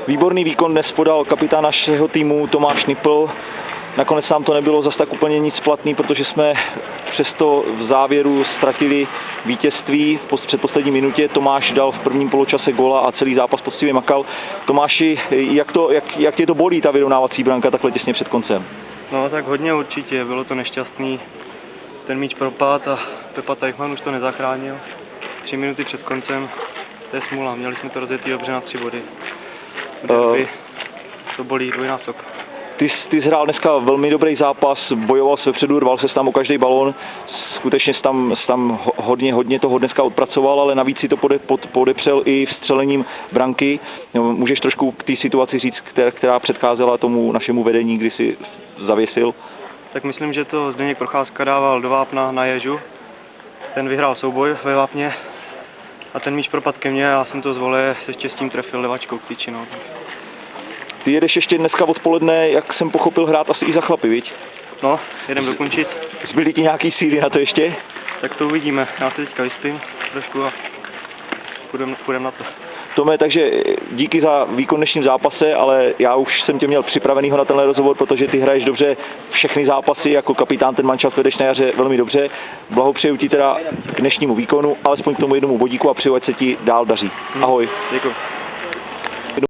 Výborný výkon dnes podal kapitán našeho týmu Tomáš Nipl. Nakonec nám to nebylo zas tak úplně nic platný, protože jsme přesto v závěru ztratili vítězství v předposlední minutě. Tomáš dal v prvním poločase góla a celý zápas poctivě makal. Tomáši, jak tě to bolí, ta vyrovnávací branka takhle těsně před koncem? No tak hodně určitě, bylo to nešťastný. Ten míč propad a Pepa Teichmann už to nezachránil. 3 minuty před koncem, to je smůla, měli jsme to rozjetý dobře na 3 body. To bolí dvojnásob. Ty jsi hrál dneska velmi dobrý zápas, bojoval se vpředu, rval se tam o každý balón, skutečně jsi tam hodně toho dneska odpracoval, ale navíc si to podepřel i vstřelením branky. Můžeš trošku k té situaci říct, která předcházela tomu našemu vedení, kdy jsi zavěsil? Tak myslím, že to Zdeněk Procházka dával do vápna na Ježu. Ten vyhrál souboj ve vápně a ten míč propad ke mně a já jsem to z voleje se štěstím trefil levačkou k tyči. No. Ty jedeš ještě dneska odpoledne, jak jsem pochopil, hrát asi i za chlapy, viď? No, jedem dokončit. Zbyly ti nějaký síly na to ještě? Tak to uvidíme. Já se teďka vyspím trošku a půjdem na to. Tome, takže díky za výkon dnešním zápase, ale já už jsem tě měl připravenýho na tenhle rozhovor, protože ty hraješ dobře všechny zápasy, jako kapitán ten manšaft vedeš na jaře velmi dobře. Blahopřeju ti teda k dnešnímu výkonu, alespoň k tomu jednomu bodíku a přeju, ať se ti dál daří. Ahoj. Děkuji.